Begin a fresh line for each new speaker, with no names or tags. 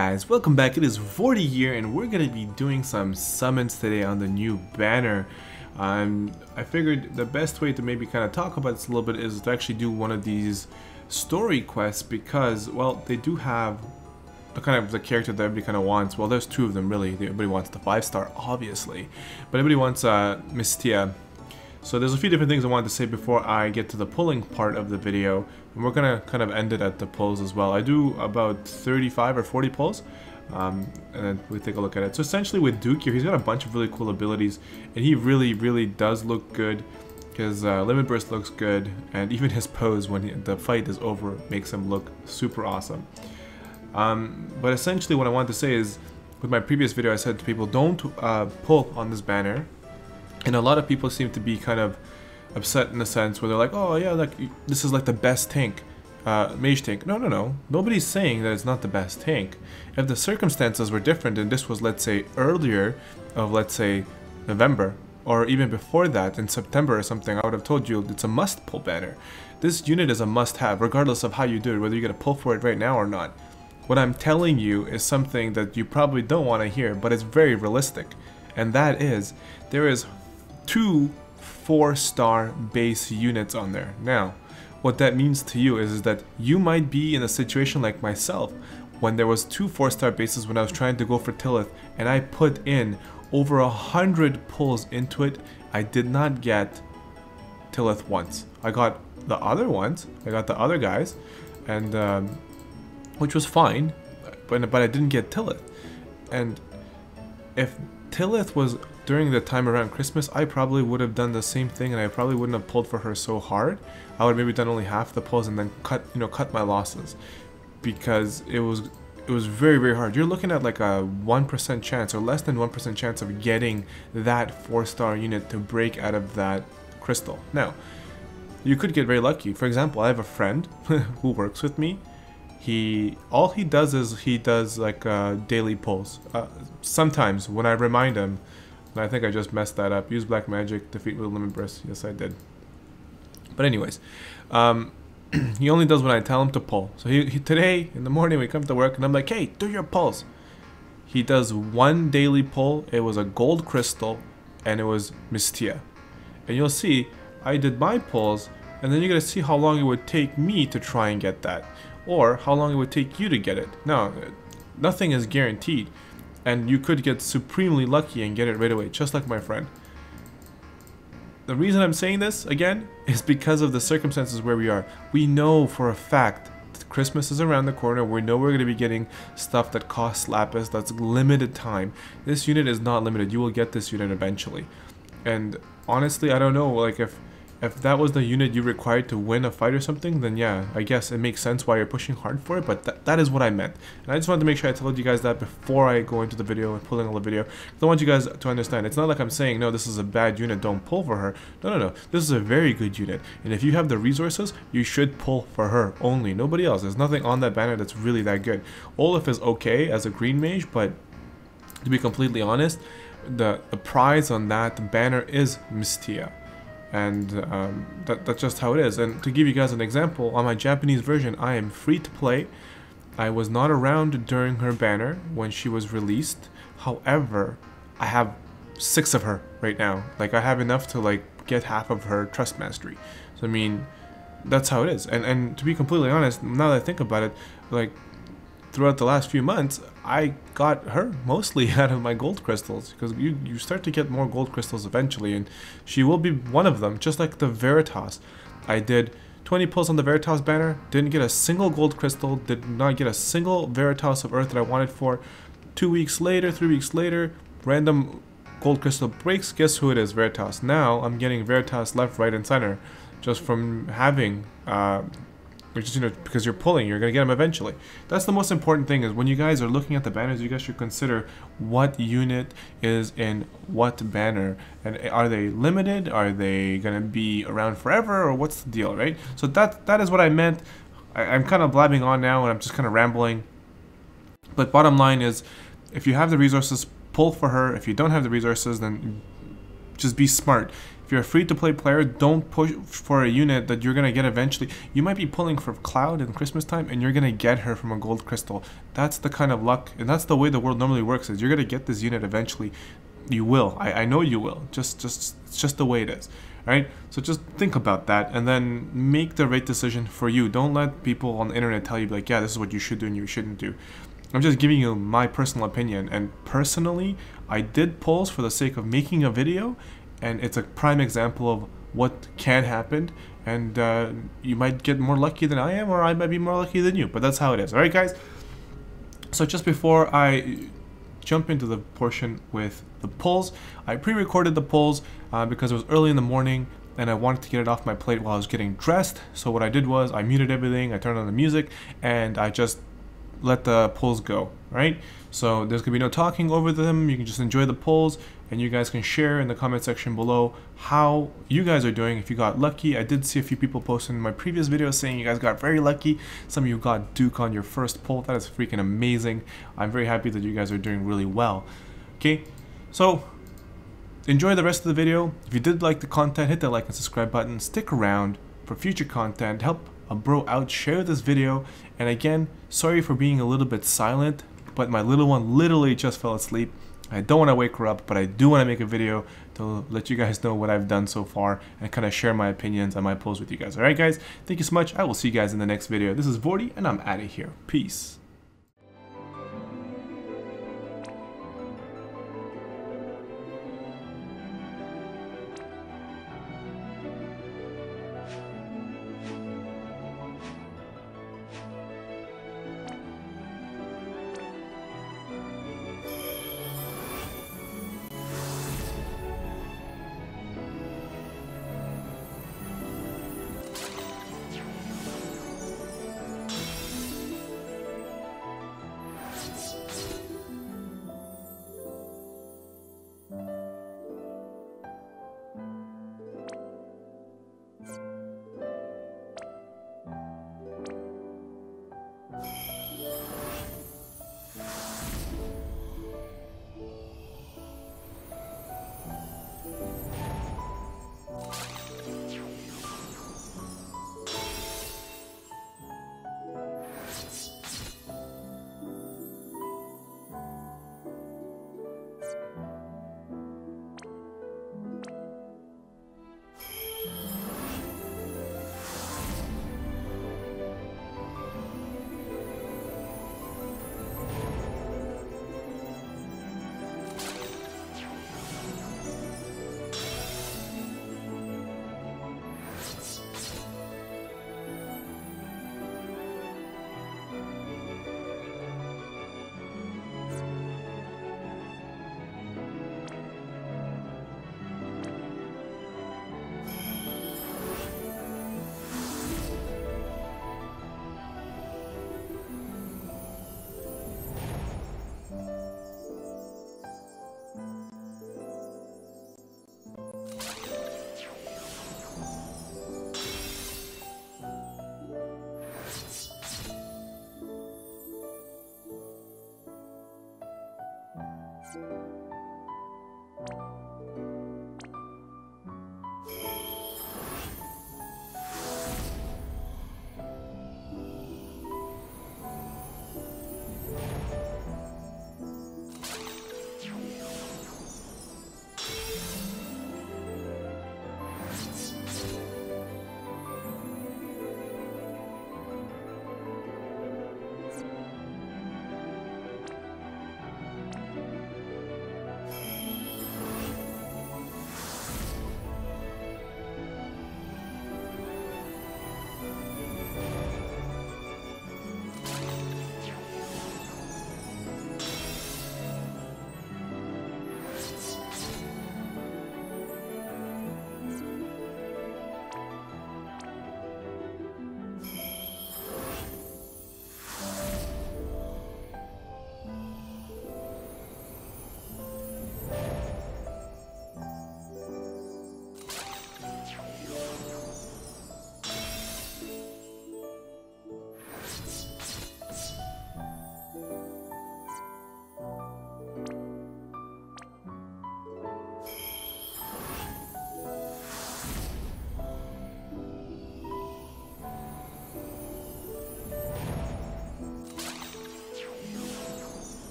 Guys, welcome back. It is Vortie here, and we're going to be doing some summons today on the new banner. I figured the best way to maybe kind of talk about this a little bit is to actually do one of these story quests because, well, they do have a kind of the character that everybody kind of wants. Well, there's two of them really. Everybody wants the 5-star, obviously, but everybody wants Mystea. So there's a few different things I wanted to say before I get to the pulling part of the video, and we're gonna kind of end it at the pulls as well. I do about 35 or 40 pulls, and then we take a look at it. So essentially with Duke here, he's got a bunch of really cool abilities, and he really does look good. His limit burst looks good, and even his pose when the fight is over makes him look super awesome. But essentially what I want to say is, with my previous video I said to people, don't pull on this banner. And a lot of people seem to be kind of upset in a sense where they're like, oh yeah, like this is like the best tank, mage tank. No. Nobody's saying that it's not the best tank. If the circumstances were different and this was, let's say, earlier of, let's say, November, or even before that, in September or something, I would have told you it's a must pull banner. This unit is a must have, regardless of how you do it, whether you're going to pull for it right now or not. What I'm telling you is something that you probably don't want to hear, but it's very realistic. And that is, there is 2 4-star base units on there. Now, what that means to you is that you might be in a situation like myself when there was 2 4-star bases when I was trying to go for Tillith, and I put in over 100 pulls into it. I did not get Tillith once. I got the other ones, I got the other guys, and which was fine, but I didn't get Tillith. And if Tillith was during the time around Christmas, I probably would have done the same thing, and I probably wouldn't have pulled for her so hard. I would have maybe done only half the pulls and then cut my losses, because it was very hard. You're looking at like a 1% chance or less than 1% chance of getting that 4-star unit to break out of that crystal. Now, you could get very lucky. For example, I have a friend who works with me. All he does is he does like daily pulls. Sometimes when I remind him, and I think I just messed that up. Use black magic, defeat with limit burst. Yes, I did. But anyways, he only does when I tell him to pull. So he today in the morning we come to work and I'm like, hey, do your pulls. He does one daily pull. It was a gold crystal, and it was Mystea. And you'll see I did my pulls, and then you're gonna see how long it would take me to try and get that, or how long it would take you to get it. Now, nothing is guaranteed, and you could get supremely lucky and get it right away, just like my friend. The reason I'm saying this, again, is because of the circumstances where we are. We know for a fact that Christmas is around the corner. We know we're going to be getting stuff that costs lapis, that's limited time. This unit is not limited. You will get this unit eventually. And honestly, I don't know, like if that was the unit you required to win a fight or something, then yeah, I guess it makes sense why you're pushing hard for it, but that is what I meant. And I just wanted to make sure I told you guys that before I go into the video and pulling all the video. I want you guys to understand, it's not like I'm saying, no, this is a bad unit, don't pull for her. No. This is a very good unit. And if you have the resources, you should pull for her only, nobody else. There's nothing on that banner that's really that good. Olif is okay as a green mage, but to be completely honest, the prize on that banner is Mystea. And that's just how it is. And to give you guys an example, on my Japanese version, I am free to play. I was not around during her banner when she was released. However, I have 6 of her right now. Like, I have enough to like get half of her trust mastery. So I mean, that's how it is. And to be completely honest, now that I think about it, like throughout the last few months, I got her mostly out of my gold crystals, because you start to get more gold crystals eventually, and she will be one of them, just like the Veritas. I did 20 pulls on the Veritas banner, didn't get a single gold crystal, did not get a single Veritas of Earth that I wanted for. 2 weeks later, 3 weeks later, random gold crystal breaks, guess who it is? Veritas. Now I'm getting Veritas left, right, and center, just from having which is, because you're pulling, you're going to get them eventually. That's the most important thing, is when you guys are looking at the banners, you guys should consider what unit is in what banner. And are they limited? Are they going to be around forever? Or what's the deal, right? So that is what I meant. I'm kind of blabbing on now, and I'm just kind of rambling. But bottom line is, if you have the resources, pull for her. If you don't have the resources, then just be smart. If you're a free-to-play player, don't push for a unit that you're gonna get eventually. You might be pulling for Cloud in Christmas time, and you're gonna get her from a gold crystal. That's the kind of luck, and that's the way the world normally works. Is you're gonna get this unit eventually. You will. I know you will. It's just the way it is. Right? So just think about that and then make the right decision for you. Don't let people on the internet tell you like, yeah, this is what you should do and you shouldn't do. I'm just giving you my personal opinion, and personally, I did polls for the sake of making a video, and it's a prime example of what can happen, and you might get more lucky than I am, or I might be more lucky than you, but that's how it is. Alright guys, so just before I jump into the portion with the polls, I pre-recorded the polls because it was early in the morning and I wanted to get it off my plate while I was getting dressed. So what I did was I muted everything, I turned on the music, and I just let the polls go, right? So there's gonna be no talking over them. You can just enjoy the polls, and you guys can share in the comment section below how you guys are doing. If you got lucky, I did see a few people posting in my previous video saying you guys got very lucky. Some of you got Duke on your first poll. That is freaking amazing. I'm very happy that you guys are doing really well. Okay, so enjoy the rest of the video. If you did like the content, hit that like and subscribe button. Stick around for future content. Help a bro out, share this video, and again, sorry for being a little bit silent, but my little one literally just fell asleep. I don't want to wake her up, but I do want to make a video to let you guys know what I've done so far and kind of share my opinions and my polls with you guys. Alright guys, thank you so much. I will see you guys in the next video. This is Vortie, and I'm out of here. Peace.